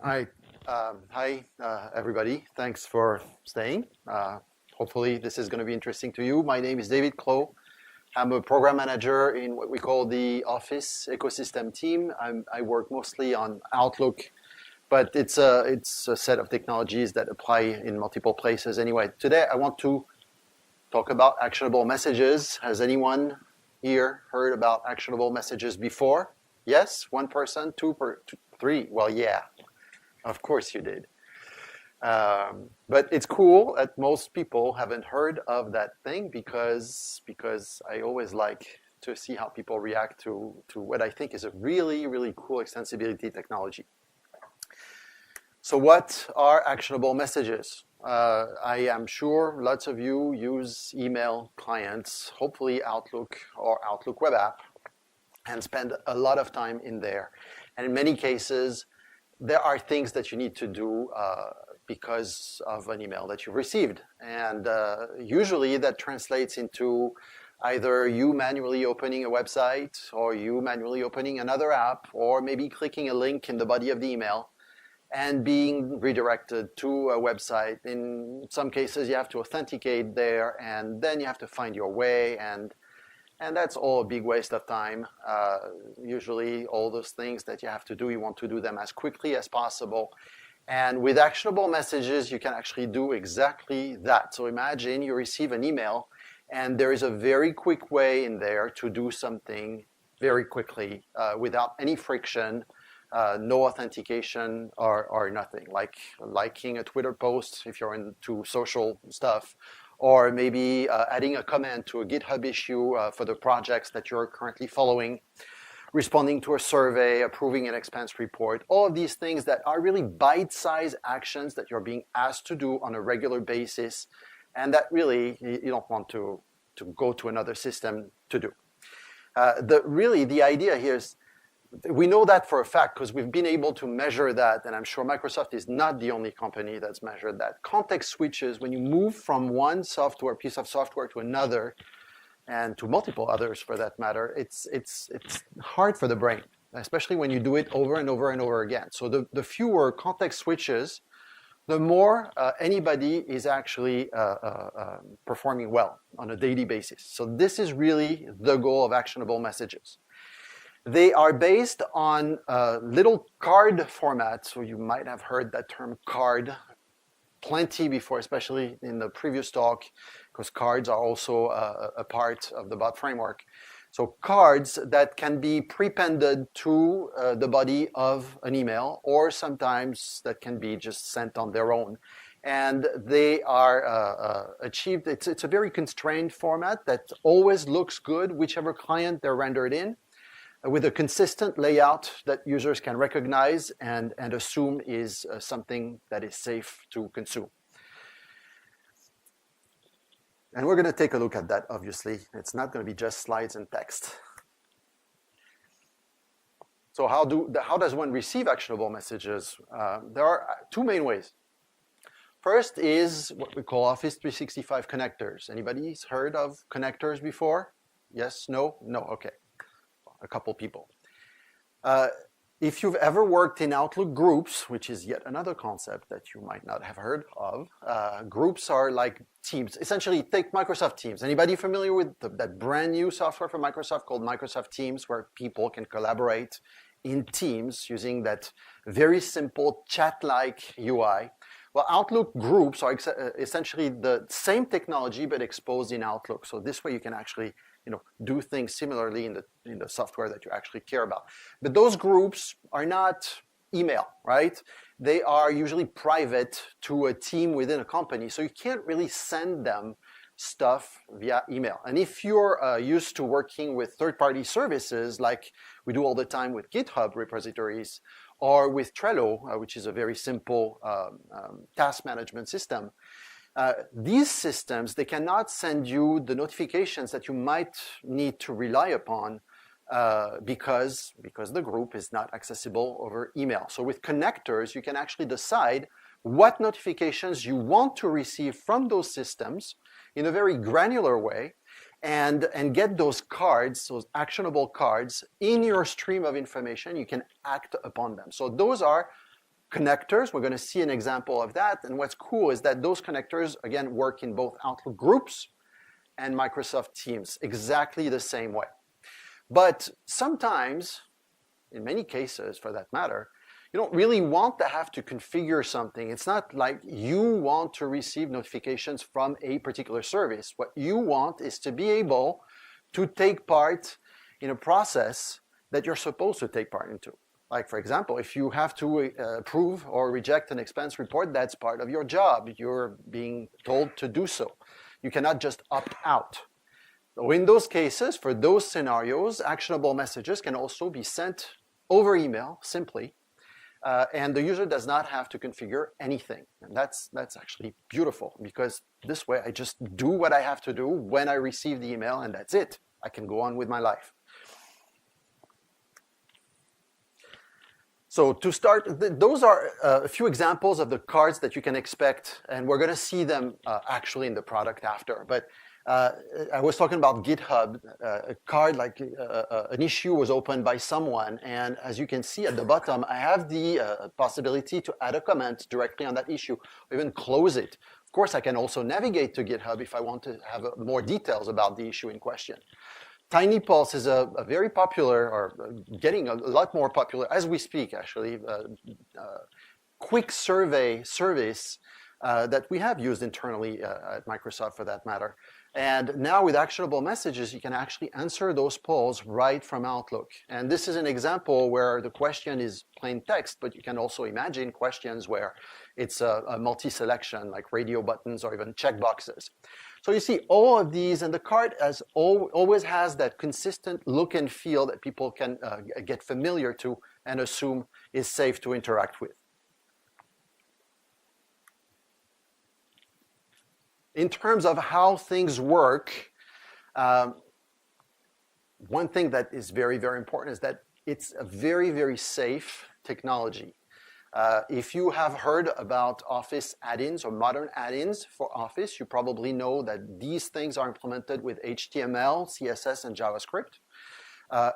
All right. Hi, everybody. Thanks for staying. Hopefully, this is going to be interesting to you. My name is David Clow. I'm a program manager in what we call the Office ecosystem team. I work mostly on Outlook, but it's a set of technologies that apply in multiple places. Anyway, today I want to talk about actionable messages. Has anyone here heard about actionable messages before? Yes? One person? Three? Well, yeah. Of course you did. But it's cool that most people haven't heard of that thing because I always like to see how people react to what I think is a really, really cool extensibility technology. So what are actionable messages? I am sure lots of you use email clients, hopefully Outlook or Outlook web app, and spend a lot of time in there. And in many cases, there are things that you need to do because of an email that you received. And usually that translates into either you manually opening a website or you manually opening another app or maybe clicking a link in the body of the email and being redirected to a website. In some cases, you have to authenticate there and then you have to find your way, and that's all a big waste of time. Usually all those things that you have to do, you want to do them as quickly as possible. And with actionable messages, you can actually do exactly that. So imagine you receive an email and there is a very quick way in there to do something very quickly without any friction, no authentication or nothing, like liking a Twitter post if you're into social stuff, or maybe adding a comment to a GitHub issue for the projects that you're currently following, responding to a survey, approving an expense report, all of these things that are really bite-sized actions that you're being asked to do on a regular basis, and that really you don't want to go to another system to do. The idea here is, we know that for a fact because we've been able to measure that, and I'm sure Microsoft is not the only company that's measured that. Context switches, when you move from one piece of software to another, and to multiple others for that matter, it's hard for the brain, especially when you do it over and over and over again. So the fewer context switches, the more anybody is actually performing well on a daily basis. So this is really the goal of actionable messages. They are based on little card formats, so you might have heard that term card plenty before, especially in the previous talk, because cards are also a part of the bot framework. So cards that can be prepended to the body of an email, or sometimes that can be just sent on their own. And they are achieved, it's a very constrained format that always looks good, whichever client they're rendered in, with a consistent layout that users can recognize and assume is something that is safe to consume. And we're going to take a look at that, obviously. It's not going to be just slides and text. So how does one receive actionable messages? There are two main ways. First is what we call Office 365 connectors. Anybody's heard of connectors before? Yes? No? No? Okay. A couple people. If you've ever worked in Outlook groups, which is yet another concept that you might not have heard of, groups are like Teams. Essentially, take Microsoft Teams. Anybody familiar with that brand new software from Microsoft called Microsoft Teams, where people can collaborate in Teams using that very simple chat-like UI? Well, Outlook groups are essentially the same technology but exposed in Outlook. So this way you can actually do things similarly in the software that you actually care about. But those groups are not email, right? They are usually private to a team within a company, so you can't really send them stuff via email. And if you're used to working with third-party services like we do all the time with GitHub repositories or with Trello, which is a very simple task management system, these systems, they cannot send you the notifications that you might need to rely upon because the group is not accessible over email. So with connectors, you can actually decide what notifications you want to receive from those systems in a very granular way, and get those cards, those actionable cards, in your stream of information. You can act upon them. So those are connectors. We're going to see an example of that. And what's cool is that those connectors, again, work in both Outlook groups and Microsoft Teams, exactly the same way. But sometimes, in many cases for that matter, you don't really want to have to configure something. It's not like you want to receive notifications from a particular service. What you want is to be able to take part in a process that you're supposed to take part into. Like, for example, if you have to approve or reject an expense report, that's part of your job. You're being told to do so. You cannot just opt out. So in those cases, for those scenarios, actionable messages can also be sent over email simply, and the user does not have to configure anything. And that's actually beautiful, because this way I just do what I have to do when I receive the email, and that's it. I can go on with my life. So to start, those are a few examples of the cards that you can expect, and we're going to see them actually in the product after. But I was talking about GitHub, a card like an issue was opened by someone, and as you can see at the bottom, I have the possibility to add a comment directly on that issue, or even close it. Of course, I can also navigate to GitHub if I want to have more details about the issue in question. TinyPulse is a very popular, or getting a lot more popular as we speak, actually, quick survey service that we have used internally at Microsoft for that matter. And now with actionable messages, you can actually answer those polls right from Outlook. And this is an example where the question is plain text, but you can also imagine questions where it's a multi-selection, like radio buttons or even checkboxes. So you see all of these, and the card always has that consistent look and feel that people can get familiar to and assume is safe to interact with. In terms of how things work, one thing that is very, very important is that it's a very, very safe technology. If you have heard about Office add-ins or modern add-ins for Office, you probably know that these things are implemented with HTML, CSS, and JavaScript.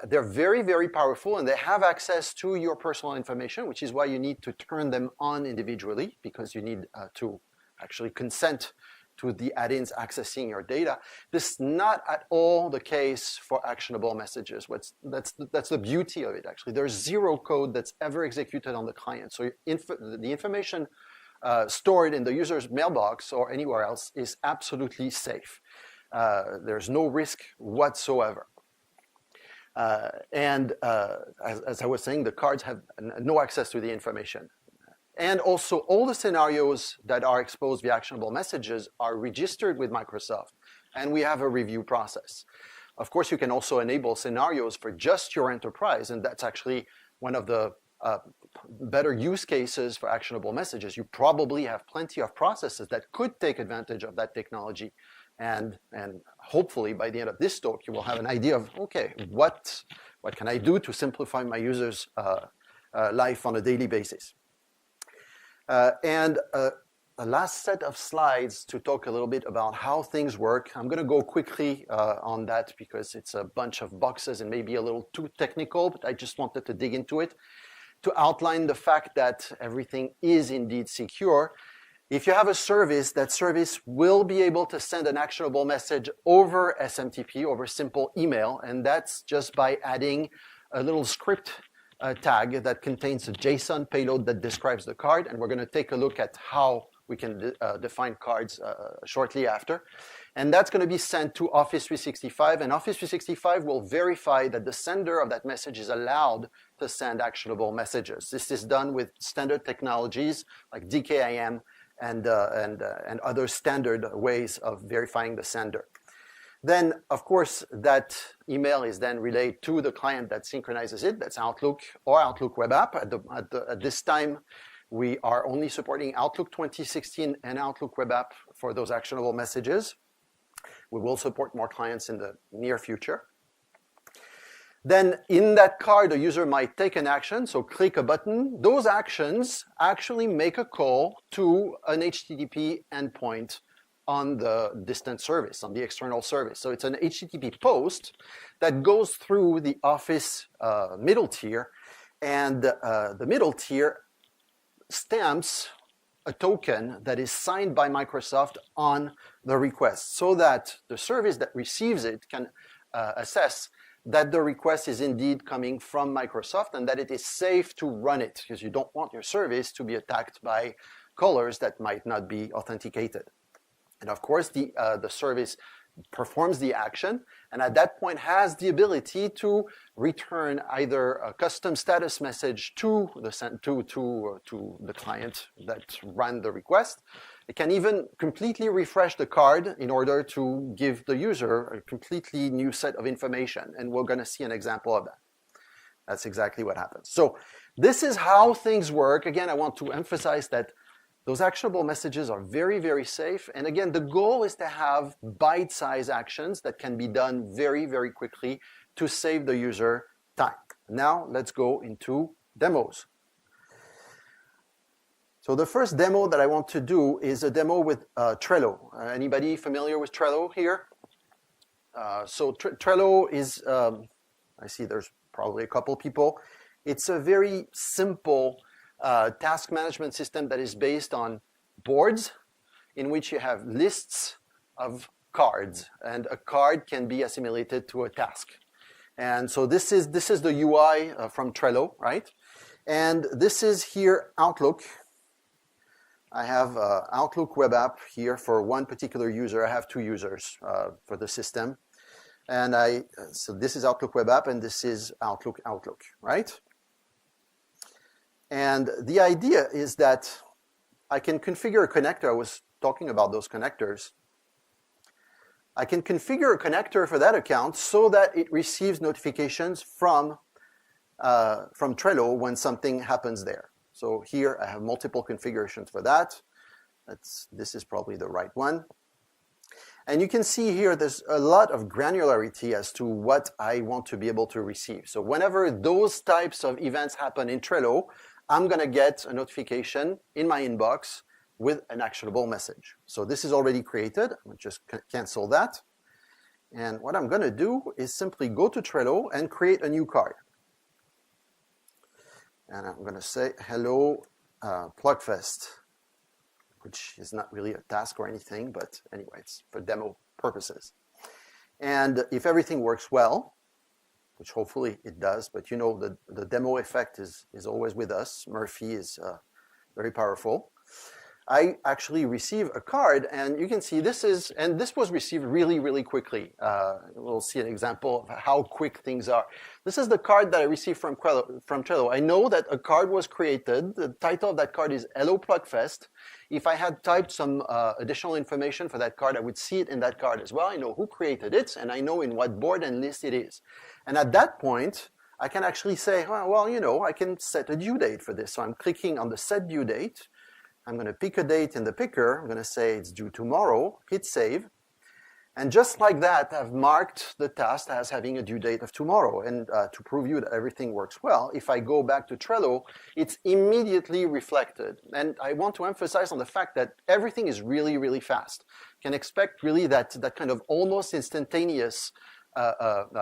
They're very, very powerful, and they have access to your personal information, which is why you need to turn them on individually, because you need to actually consent to the add-ins accessing your data. This is not at all the case for actionable messages. That's the beauty of it, actually. There's zero code that's ever executed on the client. So the information stored in the user's mailbox or anywhere else is absolutely safe. There's no risk whatsoever. As I was saying, the cards have no access to the information. And also, all the scenarios that are exposed via actionable messages are registered with Microsoft, and we have a review process. Of course, you can also enable scenarios for just your enterprise, and that's actually one of the better use cases for actionable messages. You probably have plenty of processes that could take advantage of that technology, and hopefully by the end of this talk, you will have an idea of, okay, what can I do to simplify my users' life on a daily basis? A last set of slides to talk a little bit about how things work. I'm going to go quickly on that because it's a bunch of boxes and maybe a little too technical, but I just wanted to dig into it to outline the fact that everything is indeed secure. If you have a service, that service will be able to send an actionable message over SMTP, over simple email, and that's just by adding a little script tag that contains a JSON payload that describes the card, and we're going to take a look at how we can define cards shortly after. And that's going to be sent to Office 365, and Office 365 will verify that the sender of that message is allowed to send actionable messages. This is done with standard technologies like DKIM and other standard ways of verifying the sender. Then, of course, that email is then relayed to the client that synchronizes it. That's Outlook or Outlook Web App. At this time, we are only supporting Outlook 2016 and Outlook Web App for those actionable messages. We will support more clients in the near future. Then in that card, the user might take an action, so click a button. Those actions actually make a call to an HTTP endpoint on the distant service, on the external service. So it's an HTTP post that goes through the Office middle tier, and the middle tier stamps a token that is signed by Microsoft on the request so that the service that receives it can assess that the request is indeed coming from Microsoft and that it is safe to run it, because you don't want your service to be attacked by callers that might not be authenticated. And of course, the service performs the action, and at that point has the ability to return either a custom status message to the client that ran the request. It can even completely refresh the card in order to give the user a completely new set of information, and we're going to see an example of that. That's exactly what happens. So this is how things work. Again, I want to emphasize that those actionable messages are very, very safe. And again, the goal is to have bite-sized actions that can be done very, very quickly to save the user time. Now, let's go into demos. So the first demo that I want to do is a demo with Trello. Anybody familiar with Trello here? So Trello is, I see there's probably a couple people. It's a very simple task management system that is based on boards in which you have lists of cards, and a card can be assimilated to a task. And so this is the UI from Trello, right? And this is here Outlook. I have Outlook web app here for one particular user. I have two users for the system. And so this is Outlook web app and this is Outlook, right? And the idea is that I can configure a connector. I was talking about those connectors. I can configure a connector for that account so that it receives notifications from Trello when something happens there. So here I have multiple configurations for that. This is probably the right one. And you can see here there's a lot of granularity as to what I want to be able to receive. So whenever those types of events happen in Trello, I'm going to get a notification in my inbox with an actionable message. So this is already created. I'm going to just cancel that. And what I'm going to do is simply go to Trello and create a new card. And I'm going to say, hello, Plugfest, which is not really a task or anything, but anyway, it's for demo purposes. And if everything works well, which hopefully it does, but you know the demo effect is always with us. Murphy is very powerful. I actually receive a card, and you can see this was received really, really quickly. We'll see an example of how quick things are. This is the card that I received from Trello. I know that a card was created. The title of that card is Hello Plugfest. If I had typed some additional information for that card, I would see it in that card as well. I know who created it, and I know in what board and list it is. And at that point, I can actually say, well, you know, I can set a due date for this. So I'm clicking on the set due date. I'm going to pick a date in the picker. I'm going to say it's due tomorrow, hit save. And just like that, I've marked the task as having a due date of tomorrow. And to prove you that everything works well, if I go back to Trello, it's immediately reflected. And I want to emphasize on the fact that everything is really, really fast. You can expect really that kind of almost instantaneous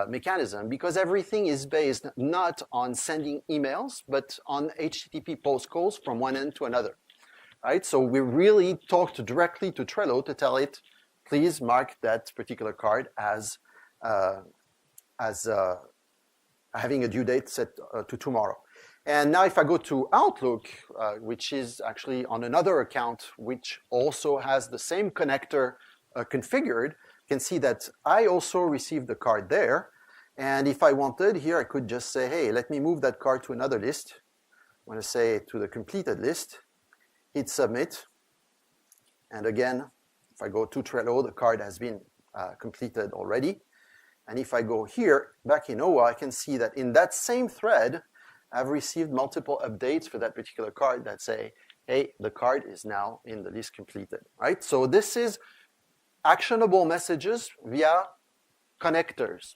mechanism, because everything is based not on sending emails, but on HTTP post calls from one end to another. Right? So we really talked directly to Trello to tell it, please mark that particular card as having a due date set to tomorrow. And now if I go to Outlook, which is actually on another account, which also has the same connector configured, you can see that I also received the card there. And if I wanted, here I could just say, hey, let me move that card to another list. I'm going to say to the completed list. Hit submit, and again, if I go to Trello, the card has been completed already. And if I go here, back in OWA, I can see that in that same thread, I've received multiple updates for that particular card that say, hey, the card is now in the list completed, right? So this is actionable messages via connectors.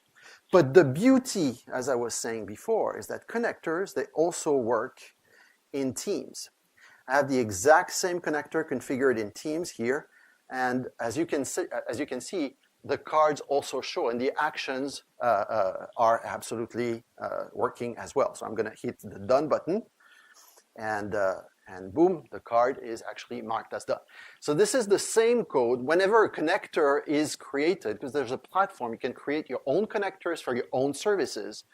But the beauty, as I was saying before, is that connectors, they also work in Teams. I have the exact same connector configured in Teams here, and as you can see, the cards also show, and the actions are absolutely working as well. So I'm going to hit the done button, and And boom, the card is actually marked as done. So this is the same code. Whenever a connector is created, because there's a platform, you can create your own connectors for your own services.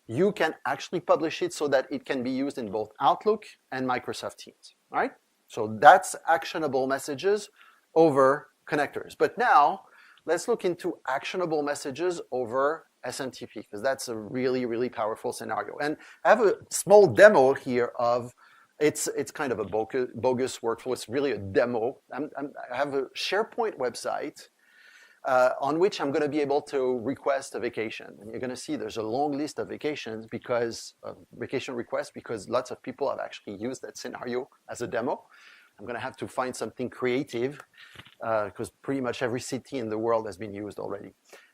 You can actually publish it so that it can be used in both Outlook and Microsoft Teams, right? So that's actionable messages over connectors. But now, let's look into actionable messages over SMTP, because that's a really, really powerful scenario. And I have a small demo here of, it's kind of a bogus workflow. It's really a demo. I have a SharePoint website on which I'm going to be able to request a vacation. And you're going to see there's a long list of vacation requests because lots of people have actually used that scenario as a demo. I'm going to have to find something creative because pretty much every city in the world has been used already.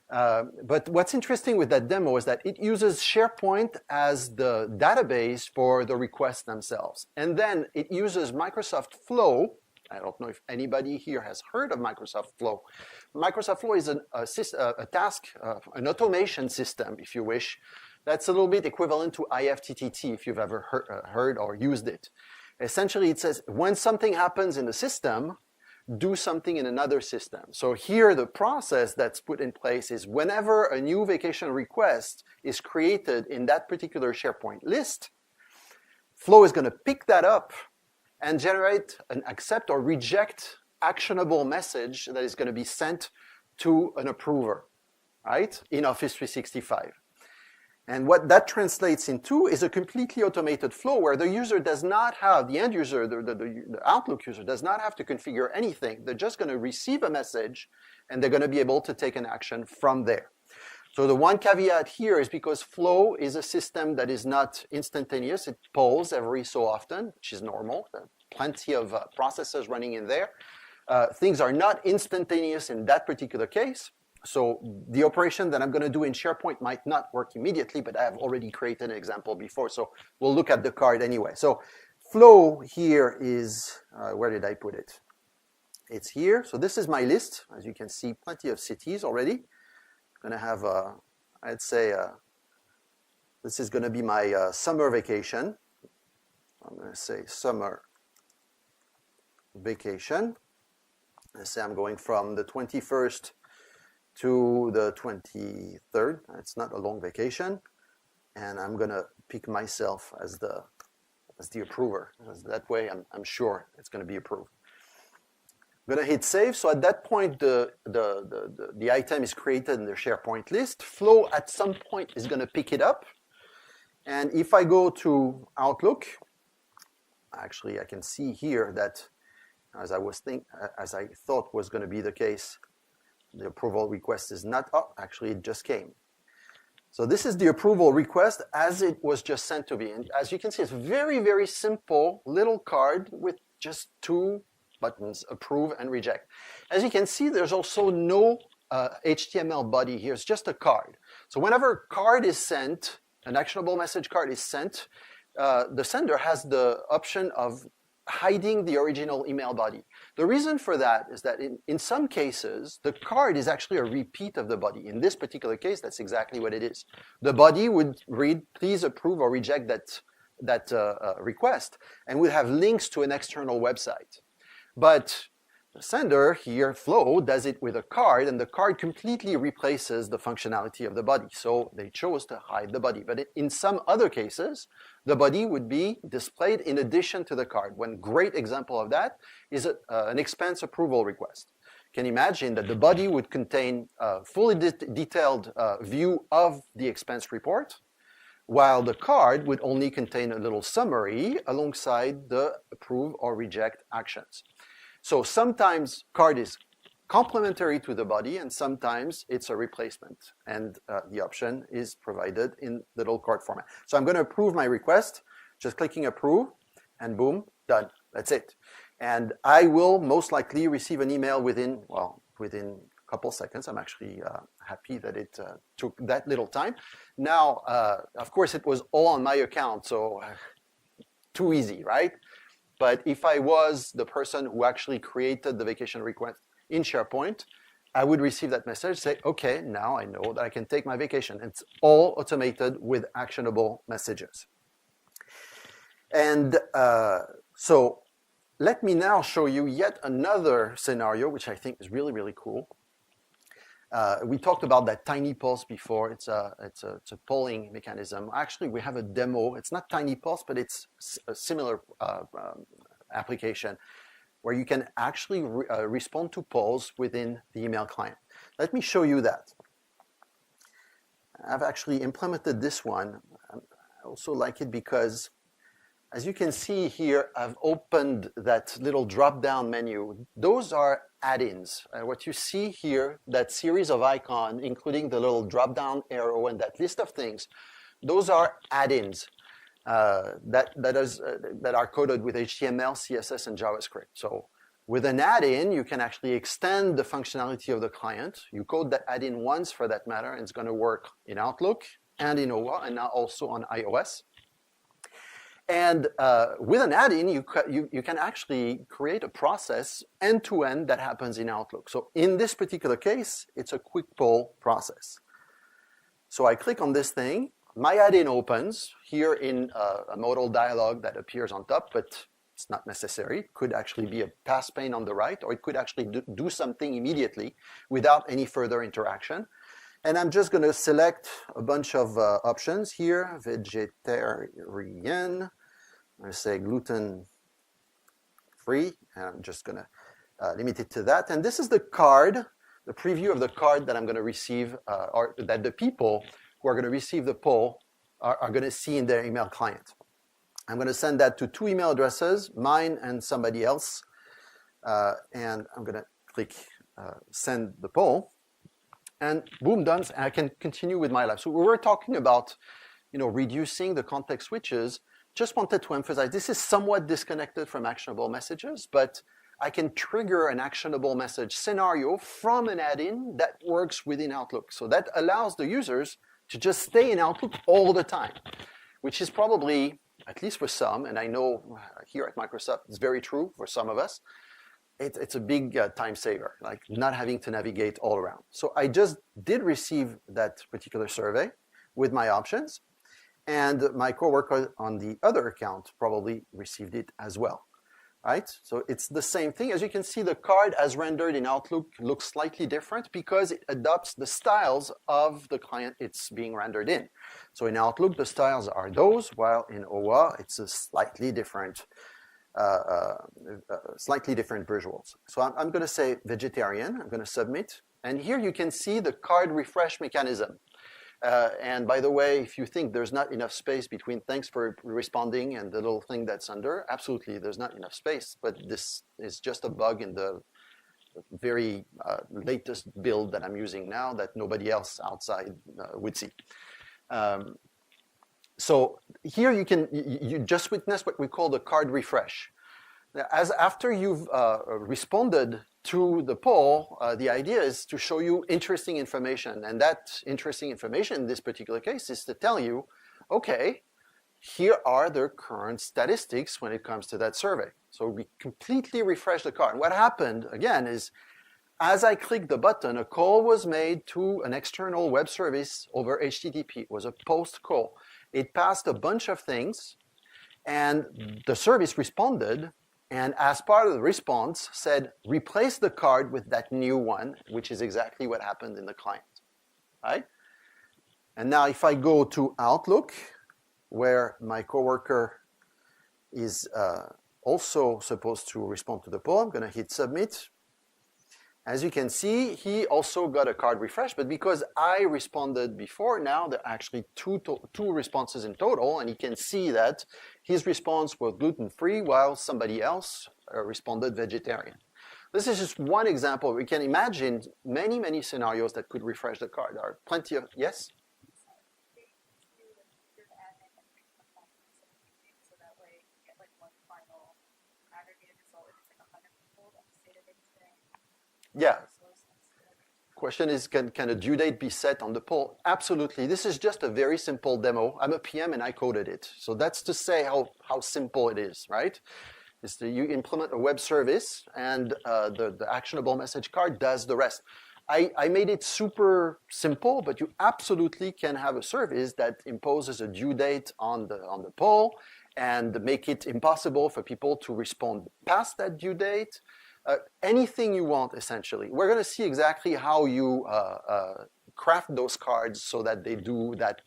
But what's interesting with that demo is that it uses SharePoint as the database for the requests themselves. And then it uses Microsoft Flow. I don't know if anybody here has heard of Microsoft Flow. Microsoft Flow is a task, an automation system, if you wish. That's a little bit equivalent to IFTTT, if you've ever heard or used it. Essentially, it says when something happens in the system, do something in another system. So here, the process that's put in place is whenever a new vacation request is created in that particular SharePoint list, Flow is going to pick that up and generate an accept or reject actionable message that is going to be sent to an approver, right, in Office 365. And what that translates into is a completely automated flow where the user does not have, the end user, the Outlook user does not have to configure anything. They're just going to receive a message and they're going to be able to take an action from there. So the one caveat here is because Flow is a system that is not instantaneous. It polls every so often, which is normal. There are plenty of processes running in there. Things are not instantaneous in that particular case. So the operation that I'm going to do in SharePoint might not work immediately, but I have already created an example before. So we'll look at the card anyway. So Flow here is, where did I put it? It's here. So this is my list. As you can see, plenty of cities already. I'm going to have, I'd say, this is going to be my summer vacation. I'm going to say summer vacation. Let's say I'm going from the 21st to the 23rd. It's not a long vacation. And I'm going to pick myself as the approver. That way I'm sure it's going to be approved. I'm going to hit save. So at that point, the item is created in the SharePoint list. Flow at some point is going to pick it up. And if I go to Outlook, actually I can see here that as I thought was going to be the case, the approval request is not, actually it just came. So this is the approval request as it was just sent to me. And as you can see, it's very, very simple little card with just two buttons, approve and reject. As you can see, there's also no HTML body here. It's just a card. So whenever a card is sent, an actionable message card is sent, the sender has the option of hiding the original email body. The reason for that is that in some cases, the card is actually a repeat of the body. In this particular case, that's exactly what it is. The body would read, please approve or reject that request, and would have links to an external website. But the sender here, Flow, does it with a card, and the card completely replaces the functionality of the body. So they chose to hide the body. But in some other cases, the body would be displayed in addition to the card. One great example of that is an expense approval request. You can imagine that the body would contain a fully detailed view of the expense report, while the card would only contain a little summary alongside the approve or reject actions. So sometimes card is complementary to the body, and sometimes it's a replacement. And the option is provided in little card format. So I'm going to approve my request, just clicking approve, and boom, done. That's it. And I will most likely receive an email within a couple seconds. I'm actually happy that it took that little time. Now, of course, it was all on my account, so too easy, right? But if I was the person who actually created the vacation request in SharePoint, I would receive that message, say, okay, now I know that I can take my vacation. It's all automated with actionable messages. And So let me now show you yet another scenario, which I think is really, really cool. We talked about that tiny pulse before. It's a polling mechanism. Actually, we have a demo. It's not tiny pulse, but it's a similar application where you can actually respond to polls within the email client. Let me show you that. I've actually implemented this one. I also like it because, as you can see here, I've opened that little drop-down menu. Those are add-ins. What you see here, that series of icons, including the little drop-down arrow and that list of things, those are add-ins that are coded with HTML, CSS, and JavaScript. So with an add-in, you can actually extend the functionality of the client. You code that add-in once for that matter, and it's going to work in Outlook and in OWA, and now also on iOS. And with an add-in, you can actually create a process end-to-end that happens in Outlook. So in this particular case, it's a quick poll process. So I click on this thing. My add-in opens here in a modal dialog that appears on top, but it's not necessary. It could actually be a task pane on the right, or it could actually do something immediately without any further interaction. And I'm just going to select a bunch of options here. Vegetarian. I'm going to say gluten-free. And I'm just going to limit it to that. And this is the card, the preview of the card that I'm going to receive, or that the people who are going to receive the poll are going to see in their email client. I'm going to send that to 2 email addresses, mine and somebody else. And I'm going to click send the poll. And boom, done. And I can continue with my life. So we were talking about, reducing the context switches. Just wanted to emphasize this is somewhat disconnected from actionable messages, but I can trigger an actionable message scenario from an add-in that works within Outlook. So that allows the users to just stay in Outlook all the time, which is probably, at least for some, and I know here at Microsoft it's very true for some of us, it's a big time saver, like not having to navigate all around. So I just did receive that particular survey with my options, and my coworker on the other account probably received it as well, right? So it's the same thing. As you can see, the card as rendered in Outlook looks slightly different because it adopts the styles of the client it's being rendered in. So in Outlook, the styles are those, while in OWA, it's a slightly different visuals. So I'm going to say vegetarian. I'm going to submit. And here you can see the card refresh mechanism. And by the way, if you think there's not enough space between thanks for responding and the little thing that's under, absolutely, there's not enough space. But this is just a bug in the very latest build that I'm using now that nobody else outside would see. So here you just witnessed what we call the card refresh. After you've responded to the poll, the idea is to show you interesting information. And that interesting information in this particular case is to tell you, okay, here are the current statistics when it comes to that survey. So we completely refresh the card. What happened, again, is as I clicked the button, a call was made to an external web service over HTTP. It was a post call. It passed a bunch of things, and the service responded. And as part of the response, said, replace the card with that new one, which is exactly what happened in the client, right? And now if I go to Outlook, where my coworker is also supposed to respond to the poll, I'm going to hit submit. As you can see, he also got a card refresh, but because I responded before, now there are actually two responses in total, and you can see that his response was gluten-free while somebody else responded vegetarian. This is just one example. We can imagine many, many scenarios that could refresh the card. There are plenty of, yes? Yeah. Question is, can a due date be set on the poll? Absolutely. This is just a very simple demo. I'm a PM and I coded it. So that's to say how simple it is, right? Is that you implement a web service and the actionable message card does the rest. I made it super simple, but you absolutely can have a service that imposes a due date on the poll and make it impossible for people to respond past that due date. Anything you want, essentially. We're going to see exactly how you craft those cards so that they do that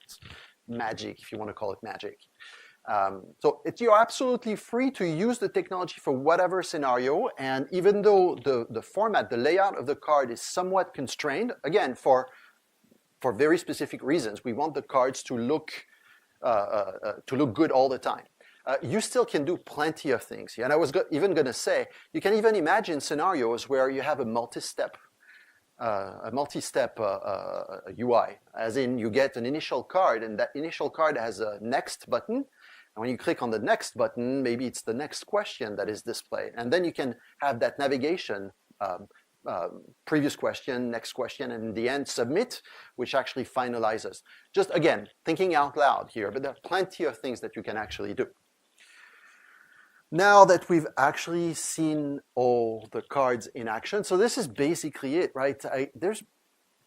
magic, if you want to call it magic. So you're absolutely free to use the technology for whatever scenario, and even though the format, the layout of the card is somewhat constrained, again, for very specific reasons, we want the cards to look good all the time. You still can do plenty of things. And I was even going to say, you can even imagine scenarios where you have a multi-step UI, as in you get an initial card, and that initial card has a next button. And when you click on the next button, maybe it's the next question that is displayed. And then you can have that navigation, previous question, next question, and in the end, submit, which actually finalizes. Just again, thinking out loud here, but there are plenty of things that you can actually do. Now that we've actually seen all the cards in action, so this is basically it, right?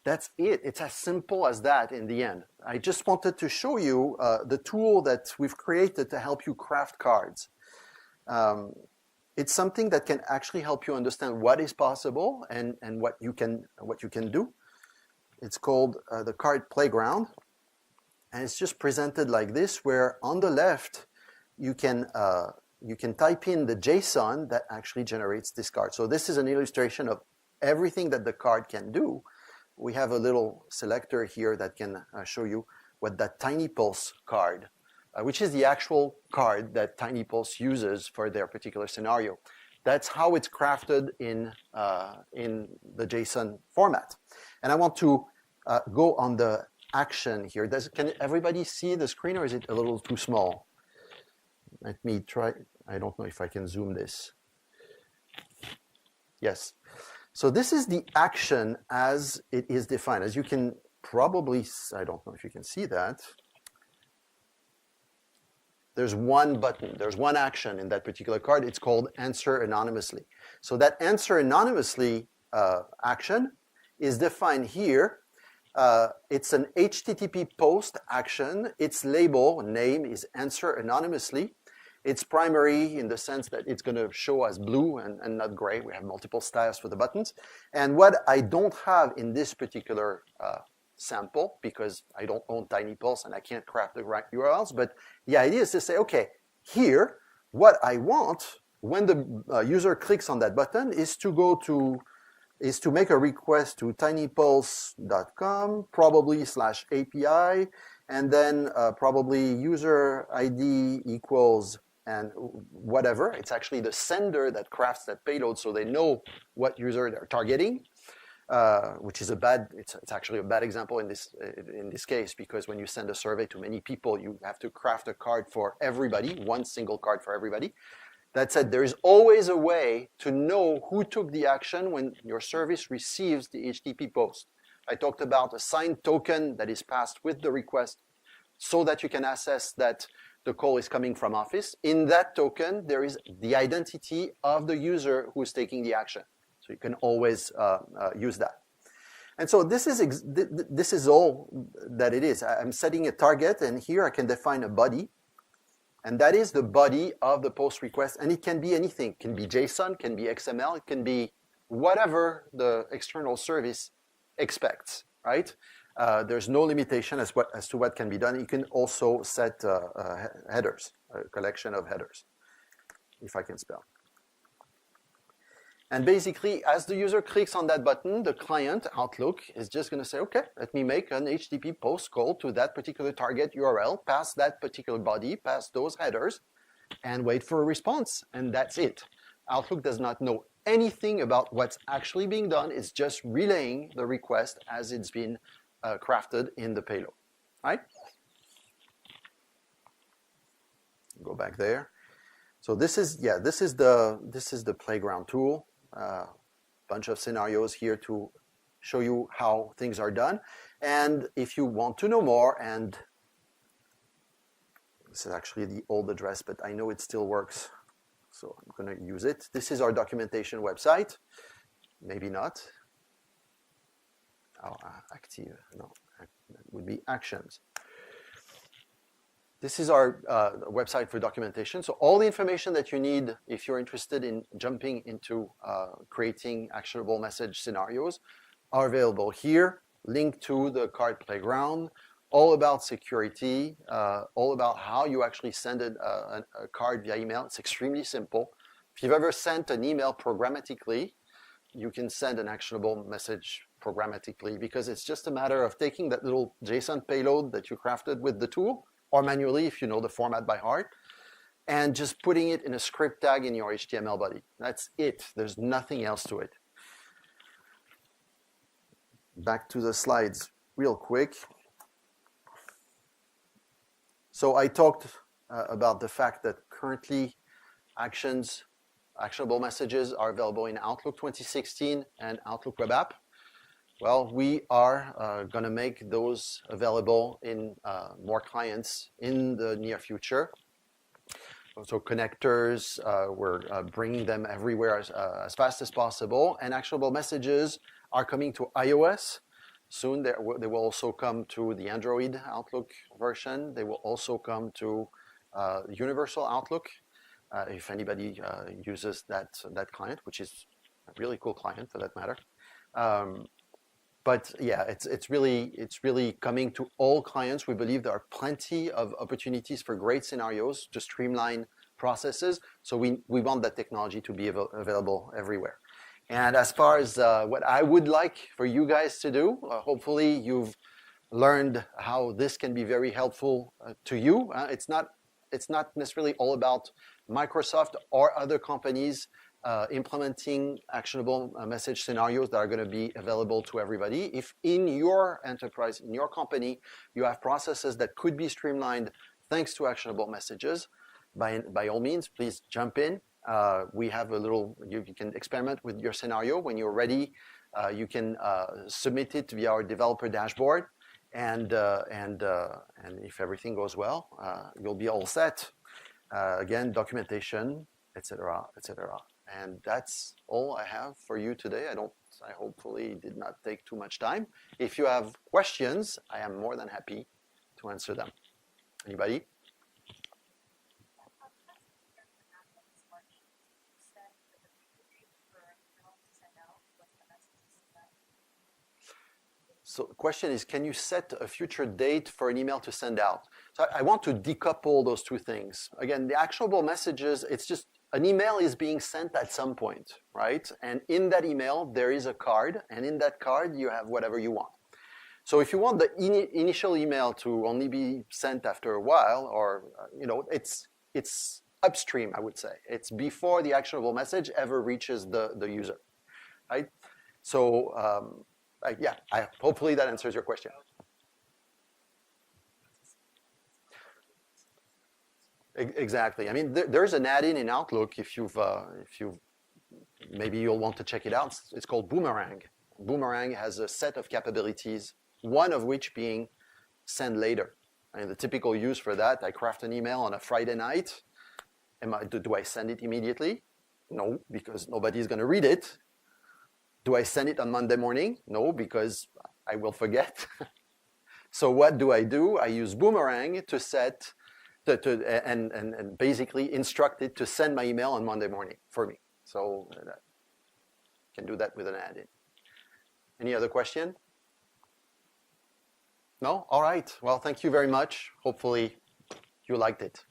That's it. It's as simple as that in the end. I just wanted to show you the tool that we've created to help you craft cards. It's something that can actually help you understand what is possible and what you can do. It's called the Card Playground, and it's just presented like this, where on the left you can type in the JSON that actually generates this card. So this is an illustration of everything that the card can do. We have a little selector here that can show you what that Tiny Pulse card, which is the actual card that Tiny Pulse uses for their particular scenario. That's how it's crafted in the JSON format. And I want to go on the action here. Can everybody see the screen, or is it a little too small? Let me try. I don't know if I can zoom this. Yes. So this is the action as it is defined. As you can probably, I don't know if you can see that. There's one button, there's one action in that particular card. It's called Answer Anonymously. So that Answer Anonymously action is defined here. It's an HTTP post action. Its label, name, is Answer Anonymously. It's primary in the sense that it's going to show as blue and not gray. We have multiple styles for the buttons. And what I don't have in this particular sample, because I don't own Tiny Pulse and I can't craft the right URLs, but the idea is to say, okay, here, what I want when the user clicks on that button is to make a request to tinypulse.com, probably /API, and then probably user ID equals and whatever. It's actually the sender that crafts that payload, so they know what user they're targeting, which is it's actually a bad example in this case, because when you send a survey to many people, you have to craft a card for everybody, one single card for everybody. That said, there is always a way to know who took the action when your service receives the HTTP post. I talked about a signed token that is passed with the request so that you can assess that the call is coming from Office. In that token, there is the identity of the user who is taking the action. So you can always use that. And so this is all that it is. I'm setting a target, and here I can define a body. And that is the body of the post request. And it can be anything. It can be JSON, can be XML, it can be whatever the external service expects, right? There's no limitation as to what can be done. You can also set headers, a collection of headers, if I can spell. And basically, as the user clicks on that button, the client, Outlook, is just going to say, okay, let me make an HTTP post call to that particular target URL, pass that particular body, pass those headers, and wait for a response. And that's it. Outlook does not know anything about what's actually being done. It's just relaying the request as it's been crafted in the payload, right? Go back there. So this is the playground tool. Bunch of scenarios here to show you how things are done. And if you want to know more, and this is actually the old address, but I know it still works, so I'm going to use it. This is our documentation website. Maybe not. Oh, active, no, that would be actions. This is our website for documentation. So all the information that you need if you're interested in jumping into creating actionable message scenarios are available here. Link to the card playground, all about security, all about how you actually send a card via email. It's extremely simple. If you've ever sent an email programmatically, you can send an actionable message programmatically because it's just a matter of taking that little JSON payload that you crafted with the tool, or manually if you know the format by heart, and just putting it in a script tag in your HTML body. That's it. There's nothing else to it. Back to the slides real quick. So I talked about the fact that currently actionable messages are available in Outlook 2016 and Outlook Web App. Well, we are going to make those available in more clients in the near future. So connectors, we're bringing them everywhere as fast as possible. And actionable messages are coming to iOS. Soon they will also come to the Android Outlook version. They will also come to Universal Outlook if anybody uses that client, which is a really cool client for that matter. But yeah, it's really coming to all clients. We believe there are plenty of opportunities for great scenarios to streamline processes. So we want that technology to be available everywhere. And as far as what I would like for you guys to do, hopefully you've learned how this can be very helpful to you. It's not necessarily all about Microsoft or other companies implementing actionable message scenarios that are going to be available to everybody. If in your enterprise, in your company, you have processes that could be streamlined thanks to actionable messages, by all means, please jump in. We have a little, you can experiment with your scenario. When you're ready, you can submit it via our developer dashboard. And if everything goes well, you'll be all set. Again, documentation, etc., etc. And that's all I have for you today. I hopefully did not take too much time. If you have questions, I am more than happy to answer them. Anybody? So the question is, can you set a future date for an email to send out? So I want to decouple those two things. Again, the actionable messages, it's just an email is being sent at some point, right? And in that email, there is a card, and in that card, you have whatever you want. So if you want the initial email to only be sent after a while, or it's upstream, I would say. It's before the actionable message ever reaches the user, right? So hopefully that answers your question. Exactly. I mean, there's an add-in in Outlook if maybe you'll want to check it out. It's called Boomerang. Boomerang has a set of capabilities, one of which being send later. And the typical use for that, I craft an email on a Friday night. Do I send it immediately? No, because nobody's going to read it. Do I send it on Monday morning? No, because I will forget. So what do? I use Boomerang to set, and basically instruct it to send my email on Monday morning for me. So I can do that with an add-in. Any other question? No? All right. Well, thank you very much. Hopefully you liked it.